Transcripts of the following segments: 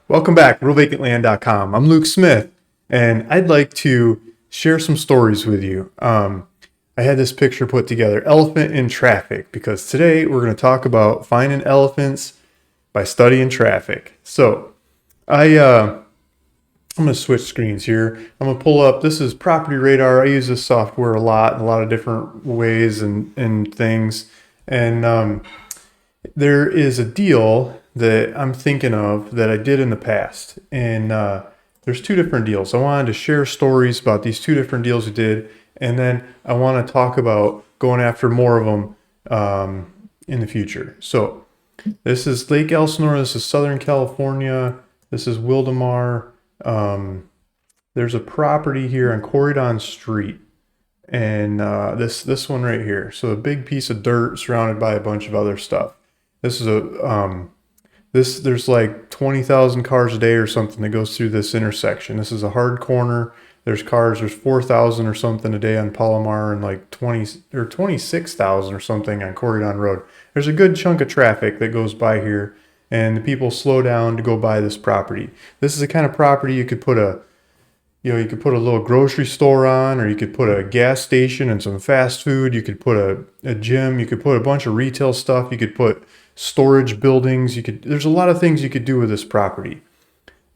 Welcome back, realvacantland.com. I'm Luke Smith, and I'd like to share some stories with you. I had this picture put together, elephant in traffic, because today we're going to talk about finding elephants by studying traffic. So I'm going to switch screens here. I'm going to pull up, this is Property Radar. I use this software a lot in a lot of different ways and things. And there is a deal that I'm thinking of that I did in the past. And there's two different deals. I wanted to share stories about these two different deals we did. And then I want to talk about going after more of them in the future. So this is Lake Elsinore. This is Southern California. This is Wildemar. There's a property here on Corridon Street. And this one right here. So a big piece of dirt surrounded by a bunch of other stuff. This is there's like 20,000 cars a day or something that goes through this intersection. This is a hard corner. There's 4,000 or something a day on Palomar and like 26,000 or something on Corridon Road. There's a good chunk of traffic that goes by here, and the people slow down to go buy this property. This is the kind of property you could put a little grocery store on, or you could put a gas station and some fast food. You could put a gym. You could put a bunch of retail stuff. You could put storage buildings. There's a lot of things you could do with this property.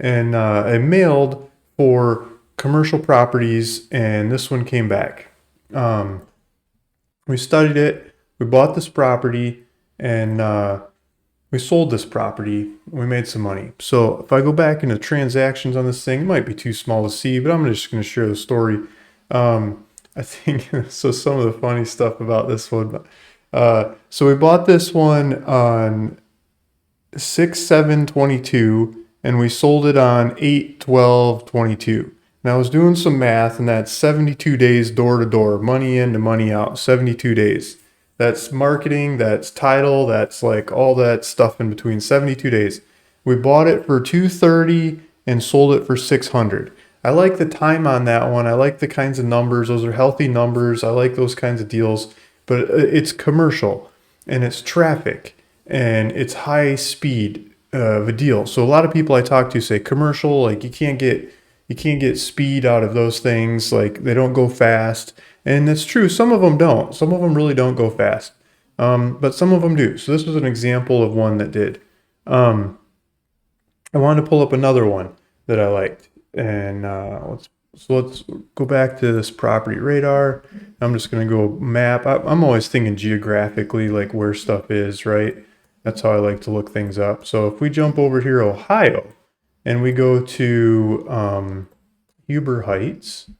And I mailed for commercial properties, and this one came back. We studied it. We bought this property, and we sold this property. We made some money. So if I go back into transactions on this thing, it might be too small to see, but I'm just going to share the story. I think so. Some of the funny stuff about this one. So we bought this one on 6/7/22, and we sold it on 8/12/22. And I was doing some math, and that's 72 days door to door, money in to money out, 72 days. That's marketing, that's title, that's like all that stuff in between, 72 days. We bought it for $230 and sold it for $600. I like the time on that one. I like the kinds of numbers. Those are healthy numbers. I like those kinds of deals. But it's commercial, and it's traffic, and it's high speed of a deal. So a lot of people I talk to say commercial, like you can't get speed out of those things. Like they don't go fast. And that's true. Some of them don't. Some of them really don't go fast. But some of them do. So this was an example of one that did. I wanted to pull up another one that I liked. And let's go back to this Property Radar. I'm just going to go map. I'm always thinking geographically, like where stuff is, right? That's how I like to look things up. So if we jump over here, Ohio, and we go to Huber Heights,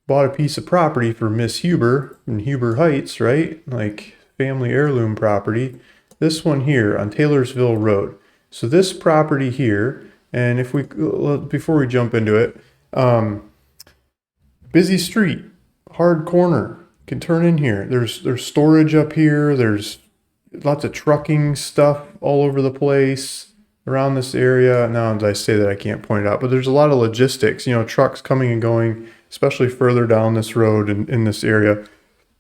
bought a piece of property for Miss Huber in Huber Heights, right? Like family heirloom property. This one here on Taylorsville Road. So this property here, and before we jump into it, busy street, hard corner, can turn in here. There's storage up here. There's lots of trucking stuff all over the place around this area. Now, as I say that, I can't point it out, but there's a lot of logistics, trucks coming and going, especially further down this road in this area.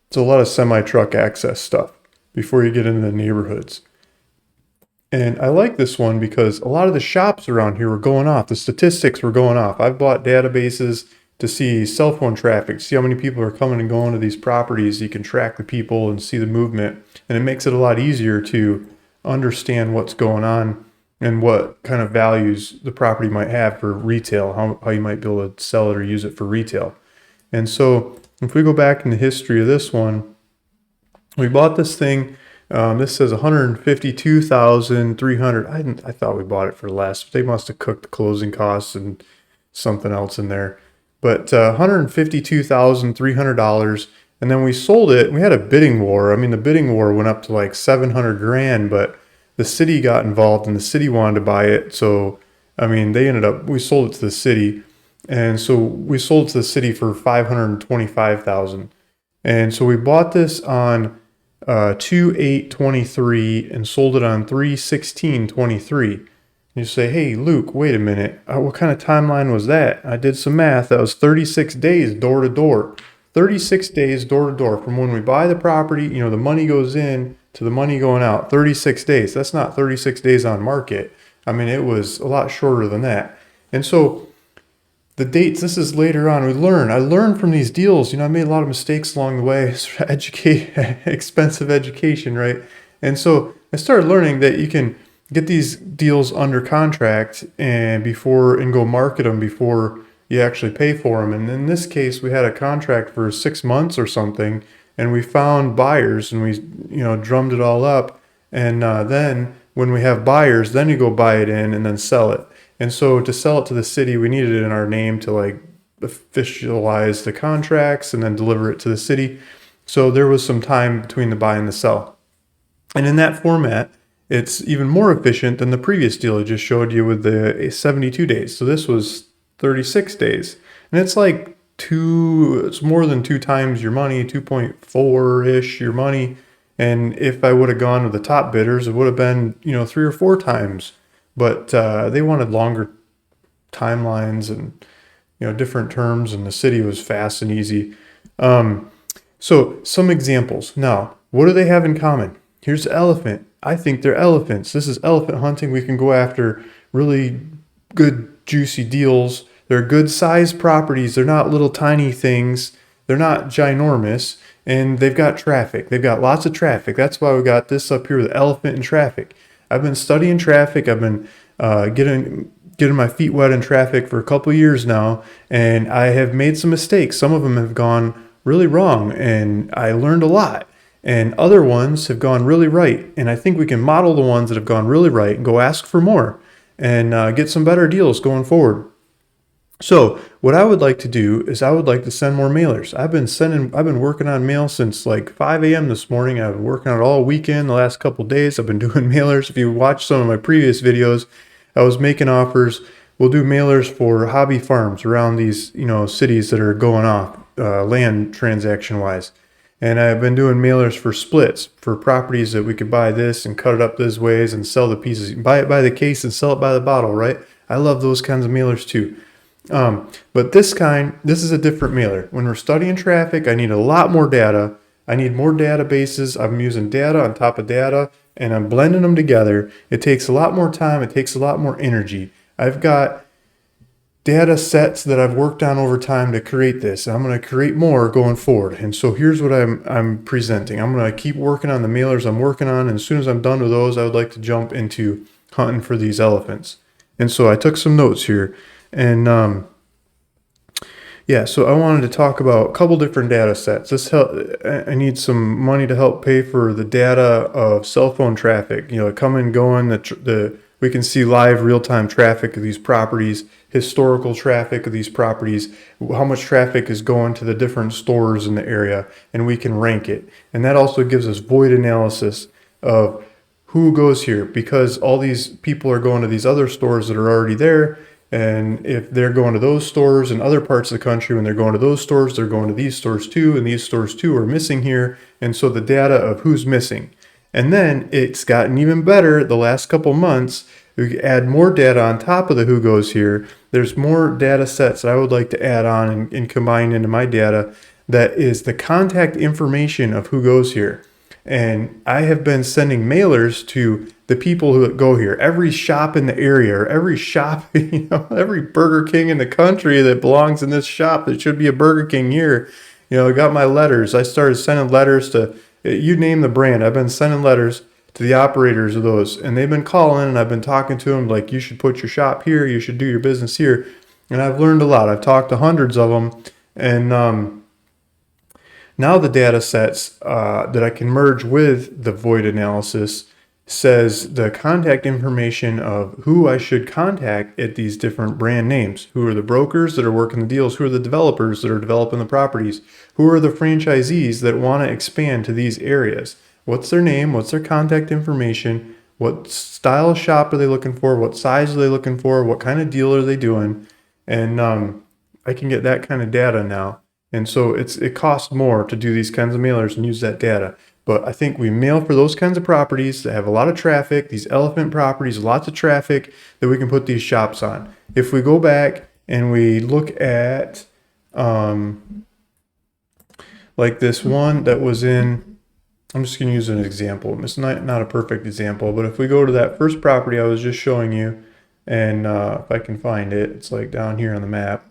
It's a lot of semi-truck access stuff before you get into the neighborhoods. And I like this one because a lot of the shops around here were going off. The statistics were going off. I've bought databases to see cell phone traffic, see how many people are coming and going to these properties. You can track the people and see the movement. And it makes it a lot easier to understand what's going on and what kind of values the property might have for retail, how you might be able to sell it or use it for retail. And so if we go back in the history of this one, we bought this thing. This says $152,300. I thought we bought it for less. They must have cooked the closing costs and something else in there. But $152,300. And then we sold it. We had a bidding war. I mean, the bidding war went up to like $700,000, but the city got involved and the city wanted to buy it. So, I mean, we sold it to the city. And so we sold it to the city for $525,000. And so we bought this on 2/8/23 and sold it on 3/16/23. You say, hey, Luke, wait a minute. What kind of timeline was that? I did some math. That was 36 days door to door. 36 days door to door from when we buy the property, the money goes in to the money going out. 36 days. That's not 36 days on market. I mean, it was a lot shorter than that. And so the dates, this is later on, I learned from these deals. I made a lot of mistakes along the way. Expensive education, right? And so I started learning that you can get these deals under contract and go market them before you actually pay for them. And in this case, we had a contract for 6 months or something, and we found buyers, and we drummed it all up. And then when we have buyers, then you go buy it in and then sell it. And so to sell it to the city, we needed it in our name to like officialize the contracts and then deliver it to the city. So there was some time between the buy and the sell. And in that format, it's even more efficient than the previous deal I just showed you with the 72 days. So this was 36 days. And it's like it's more than 2 times your money, 2.4-ish your money. And if I would have gone with the top bidders, it would have been, 3 or 4 times. But they wanted longer timelines and different terms, and the city was fast and easy. So some examples. Now, what do they have in common? Here's the elephant. I think they're elephants. This is elephant hunting. We can go after really good, juicy deals. They're good sized properties. They're not little tiny things. They're not ginormous. And they've got traffic. They've got lots of traffic. That's why we got this up here, the elephant and traffic. I've been studying traffic. I've been getting my feet wet in traffic for a couple of years now, and I have made some mistakes. Some of them have gone really wrong, and I learned a lot. And other ones have gone really right. And I think we can model the ones that have gone really right and go ask for more and get some better deals going forward. So what I would like to do is I would like to send more mailers. I've been working on mail since like 5 a.m. this morning. I've been working on it all weekend, the last couple of days. I've been doing mailers. If you watch some of my previous videos, I was making offers. We'll do mailers for hobby farms around these, cities that are going off land transaction wise. And I've been doing mailers for splits for properties that we could buy this and cut it up this ways and sell the pieces. You can buy it by the case and sell it by the bottle, right? I love those kinds of mailers too. But this is a different mailer. When we're studying traffic, I need a lot more data. I need more databases. I'm using data on top of data, and I'm blending them together. It takes a lot more time. It takes a lot more energy. I've got data sets that I've worked on over time to create this. I'm going to create more going forward. And so here's what I'm presenting. I'm going to keep working on the mailers I'm working on, and as soon as I'm done with those, I would like to jump into hunting for these elephants. And so I took some notes here. And so I wanted to talk about a couple different data sets. I need some money to help pay for the data of cell phone traffic. Come and going. We can see live real-time traffic of these properties, historical traffic of these properties, how much traffic is going to the different stores in the area, and we can rank it. And that also gives us void analysis of who goes here, because all these people are going to these other stores that are already there. And if they're going to those stores in other parts of the country, when they're going to those stores, they're going to these stores too, and these stores too are missing here. And so the data of who's missing. And then it's gotten even better the last couple months. We add more data on top of the who goes here. There's more data sets that I would like to add on and combine into my data. That is the contact information of who goes here. And I have been sending mailers to the people who go here. Every shop in the area, or every shop, every Burger King in the country that belongs in this shop, that should be a Burger King here. I got my letters. I started sending letters to, you name the brand. I've been sending letters to the operators of those. And they've been calling, and I've been talking to them like, you should put your shop here. You should do your business here. And I've learned a lot. I've talked to hundreds of them. And now the data sets that I can merge with the void analysis says the contact information of who I should contact at these different brand names. Who are the brokers that are working the deals? Who are the developers that are developing the properties? Who are the franchisees that want to expand to these areas? What's their name? What's their contact information? What style of shop are they looking for? What size are they looking for? What kind of deal are they doing? And I can get that kind of data now. And so it costs more to do these kinds of mailers and use that data. But I think we mail for those kinds of properties that have a lot of traffic, these elephant properties, lots of traffic, that we can put these shops on. If we go back and we look at like this one that was in I'm just going to use an example. It's not a perfect example, but if we go to that first property I was just showing you, and if I can find it, it's like down here on the map.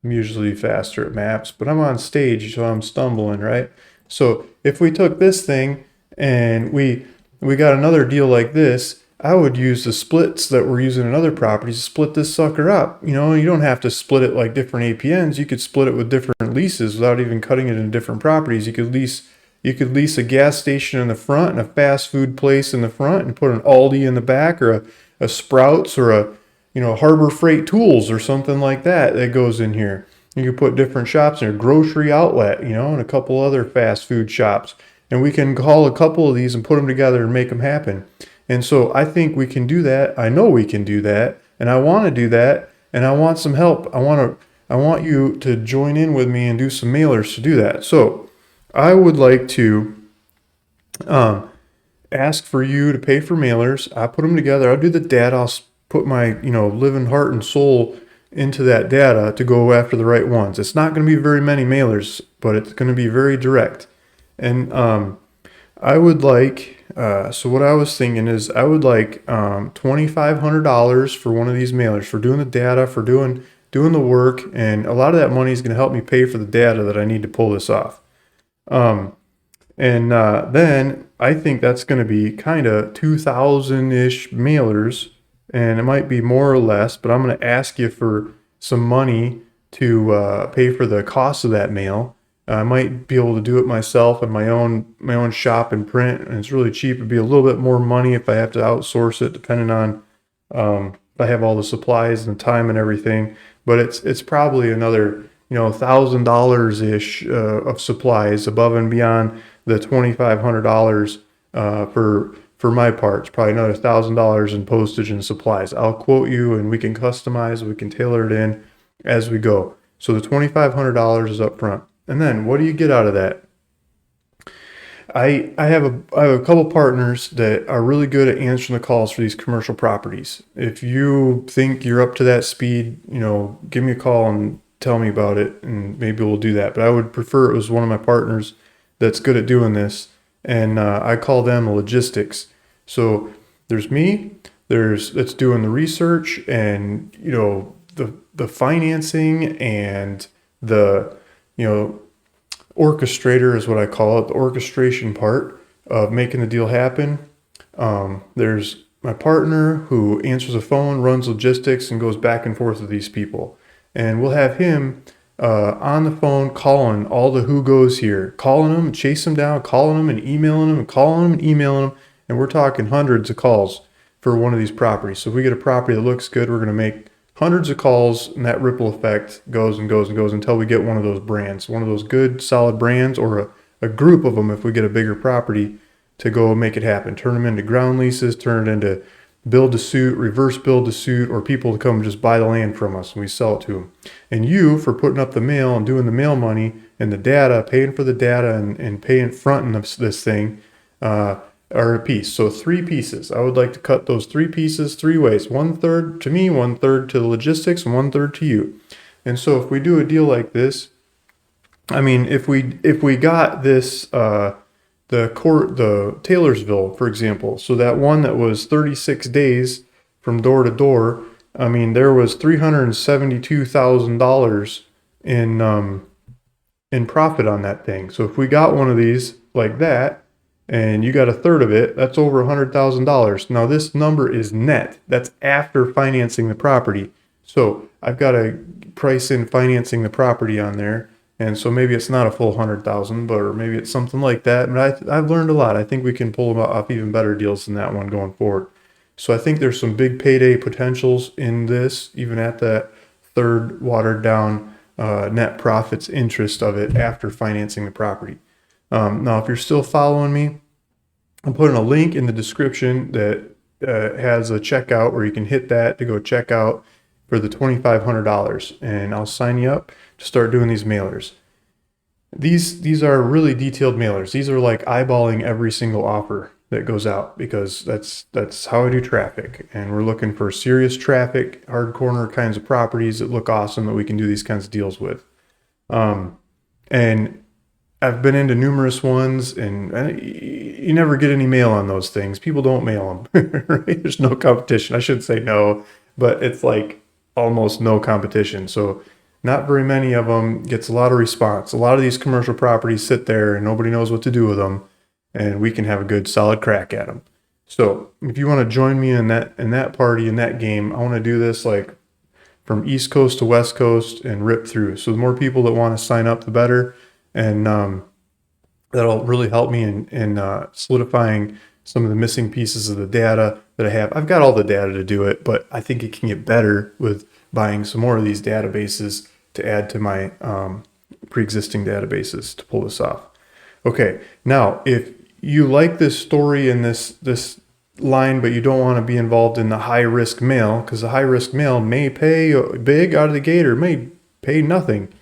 I'm usually faster at maps, but I'm on stage, so I'm stumbling, right? So if we took this thing and we got another deal like this, I would use the splits that we're using in other properties to split this sucker up. You know, you don't have to split it like different APNs. You could split it with different leases without even cutting it into different properties. You could lease a gas station in the front and a fast food place in the front and put an Aldi in the back, or a Sprouts, or a Harbor Freight Tools or something like that goes in here. You can put different shops in a grocery outlet, and a couple other fast food shops. And we can call a couple of these and put them together and make them happen. And so I think we can do that. I know we can do that. And I want to do that. And I want some help. I want you to join in with me and do some mailers to do that. So I would like to ask for you to pay for mailers. I put them together. I'll do the data. I'll put my living heart and soul into that data to go after the right ones. It's not going to be very many mailers, but it's going to be very direct. And I would like, so what I was thinking is I would like $2,500 for one of these mailers, for doing the data, for doing the work, and a lot of that money is going to help me pay for the data that I need to pull this off. And then I think that's going to be kind of 2,000-ish mailers, and it might be more or less, but I'm going to ask you for some money to pay for the cost of that mail. I might be able to do it myself in my own shop and print, and it's really cheap. It'd be a little bit more money if I have to outsource it, depending on if I have all the supplies and time and everything. But it's probably another $1,000 ish of supplies above and beyond the $2,500 for my parts. Probably another $1,000 in postage and supplies. I'll quote you, and we can customize. We can tailor it in as we go. So the $2,500 is up front. And then what do you get out of that? I have a couple partners that are really good at answering the calls for these commercial properties. If you think you're up to that speed, give me a call and tell me about it, and maybe we'll do that. But I would prefer it was one of my partners that's good at doing this, and I call them logistics. So there's me, that's doing the research, and the financing, and the orchestrator is what I call it, the orchestration part of making the deal happen. There's my partner who answers the phone, runs logistics, and goes back and forth with these people. And we'll have him on the phone calling all the who goes here, calling them, chasing them down, calling them and emailing them, and calling them and emailing them. And we're talking hundreds of calls for one of these properties. So if we get a property that looks good, we're going to make hundreds of calls, and that ripple effect goes and goes and goes until we get one of those brands, one of those good, solid brands, or a group of them if we get a bigger property, to go make it happen. Turn them into ground leases, turn it into build to suit, reverse build to suit, or people to come just buy the land from us and we sell it to them. And you, for putting up the mail and doing the mail money and the data, paying for the data and paying fronting this thing, are a piece. So 3 pieces. I would like to cut those 3 pieces 3 ways. 1/3 to me, 1/3 to the logistics, and 1/3 to you. And so if we do a deal like this, I mean, if we got this, the Taylorsville, for example, so that one that was 36 days from door to door, I mean, there was $372,000 in profit on that thing. So if we got one of these like that, and you got 1/3 of it, that's over $100,000. Now this number is net. That's after financing the property. So I've got to price in financing the property on there. And so maybe it's not a full 100,000, or maybe it's something like that. But I've learned a lot. I think we can pull off even better deals than that one going forward. So I think there's some big payday potentials in this, even at that third watered down net profits interest of it after financing the property. Now, if you're still following me, I'm putting a link in the description that has a checkout where you can hit that to go check out for the $2,500, and I'll sign you up to start doing these mailers. These are really detailed mailers. These are like eyeballing every single offer that goes out, because that's how I do traffic, and we're looking for serious traffic, hard corner kinds of properties that look awesome that we can do these kinds of deals with. And I've been into numerous ones, and you never get any mail on those things. People don't mail them, right? There's no competition. I should say no, but it's like almost no competition. So not very many of them gets a lot of response. A lot of these commercial properties sit there and nobody knows what to do with them, and we can have a good solid crack at them. So if you want to join me in that party, in that game, I want to do this like from East Coast to West Coast and rip through. So the more people that want to sign up, the better. And that'll really help me in solidifying some of the missing pieces of the data that I have. I've got all the data to do it, but I think it can get better with buying some more of these databases to add to my pre-existing databases to pull this off. Okay, now if you like this story and this line, but you don't want to be involved in the high risk mail, because the high risk mail may pay big out of the gate or may pay nothing.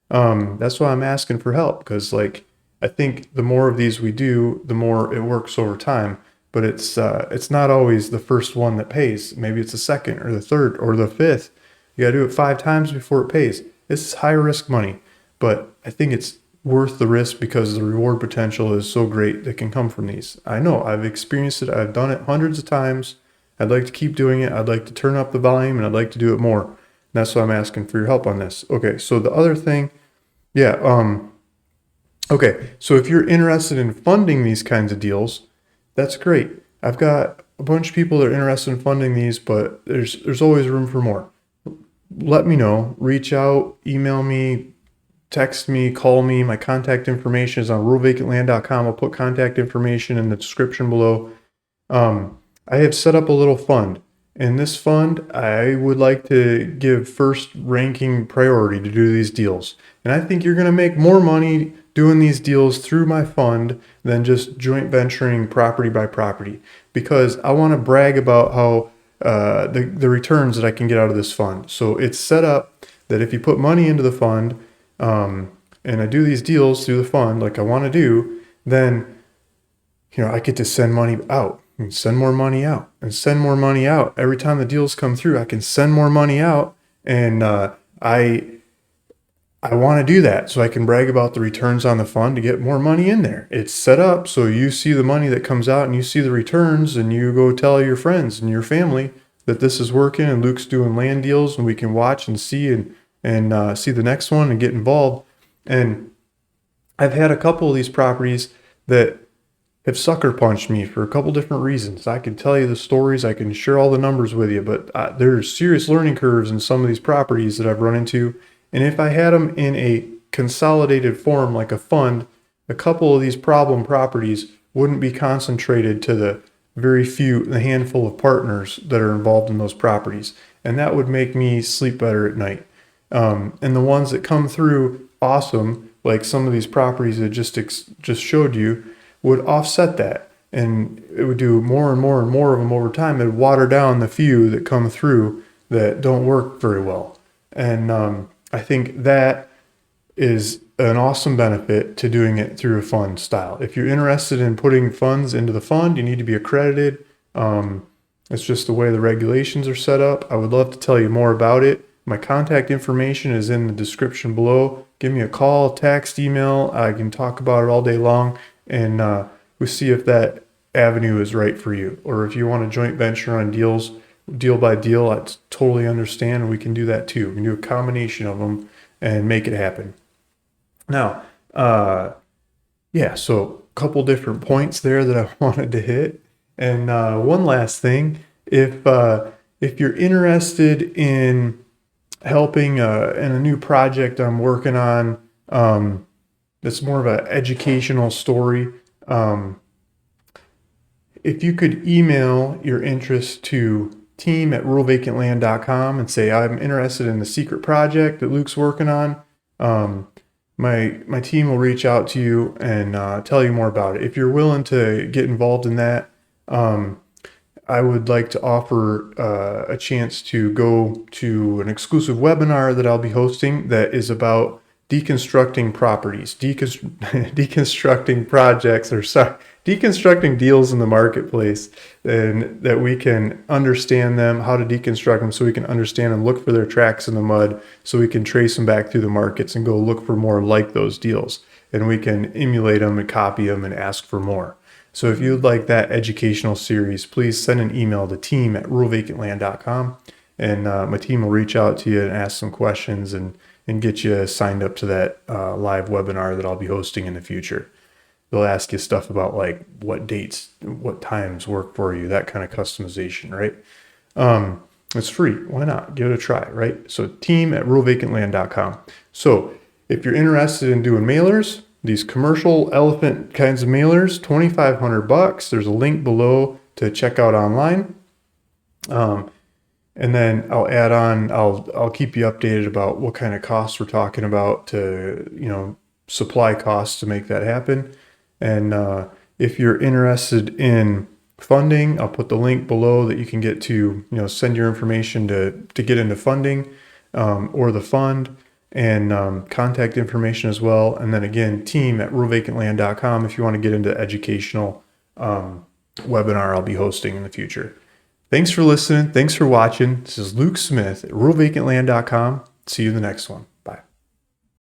That's why I'm asking for help, because like I think the more of these we do, the more it works over time. But it's not always the first one that pays. Maybe it's the second or the third or the fifth. You got to do it 5 times before it pays. This is high risk money, but I think it's worth the risk because the reward potential is so great that can come from these. I know I've experienced it. I've done it hundreds of times. I'd like to keep doing it. I'd like to turn up the volume, and I'd like to do it more. And that's why I'm asking for your help on this. Okay, so the other thing, okay, so if you're interested in funding these kinds of deals, that's great. I've got a bunch of people that are interested in funding these, but there's always room for more. Let me know. Reach out, email me, text me, call me. My contact information is on ruralvacantland.com. I'll put contact information in the description below. I have set up a little fund. In this fund, I would like to give first ranking priority to do these deals. And I think you're going to make more money doing these deals through my fund than just joint venturing property by property, because I want to brag about how the returns that I can get out of this fund. So it's set up that if you put money into the fund, and I do these deals through the fund like I want to do, then I get to send money out and send more money out and send more money out. Every time the deals come through, I can send more money out, and I want to do that so I can brag about the returns on the fund to get more money in there. It's set up so you see the money that comes out and you see the returns, and you go tell your friends and your family that this is working and Luke's doing land deals, and we can watch and see and see the next one and get involved. And I've had a couple of these properties that have sucker punched me for a couple different reasons. I can tell you the stories, I can share all the numbers with you, but there's serious learning curves in some of these properties that I've run into. And if I had them in a consolidated form like a fund, a couple of these problem properties wouldn't be concentrated to the handful of partners that are involved in those properties. And that would make me sleep better at night. And the ones that come through awesome, like some of these properties that just showed you, would offset that. And it would do more and more and more of them over time. It would water down the few that come through that don't work very well. And I think that is an awesome benefit to doing it through a fund style. If you're interested in putting funds into the fund, you need to be accredited. It's just the way the regulations are set up. I would love to tell you more about it. My contact information is in the description below. Give me a call, text, email. I can talk about it all day long, and we'll see if that avenue is right for you. Or if you want to joint venture on deals, deal by deal, I totally understand, and we can do that too. We can do a combination of them and make it happen. Now, so a couple different points there that I wanted to hit. And one last thing, if you're interested in helping in a new project I'm working on, that's more of an educational story, if you could email your interest to team@ruralvacantland.com and say, I'm interested in the secret project that Luke's working on, my team will reach out to you and tell you more about it. If you're willing to get involved in that, I would like to offer a chance to go to an exclusive webinar that I'll be hosting that is about deconstructing properties, deconstructing projects, deconstructing deals in the marketplace, and that we can understand them, how to deconstruct them, so we can understand and look for their tracks in the mud, so we can trace them back through the markets and go look for more like those deals, and we can emulate them and copy them and ask for more. So if you'd like that educational series, please send an email to team@ruralvacantland.com, and my team will reach out to you and ask some questions and get you signed up to that live webinar that I'll be hosting in the future. They'll ask you stuff about like what dates, what times work for you, that kind of customization, right? It's free. Why not? Give it a try, right? So team@ruralvacantland.com. So if you're interested in doing mailers, these commercial elephant kinds of mailers, $2,500. There's a link below to check out online. And then I'll add on, I'll keep you updated about what kind of costs we're talking about to, supply costs to make that happen. And if you're interested in funding, I'll put the link below that you can get to, send your information to get into funding or the fund, and contact information as well. And then again, team@ruralvacantland.com if you want to get into educational webinar I'll be hosting in the future. Thanks for listening. Thanks for watching. This is Luke Smith at ruralvacantland.com. See you in the next one.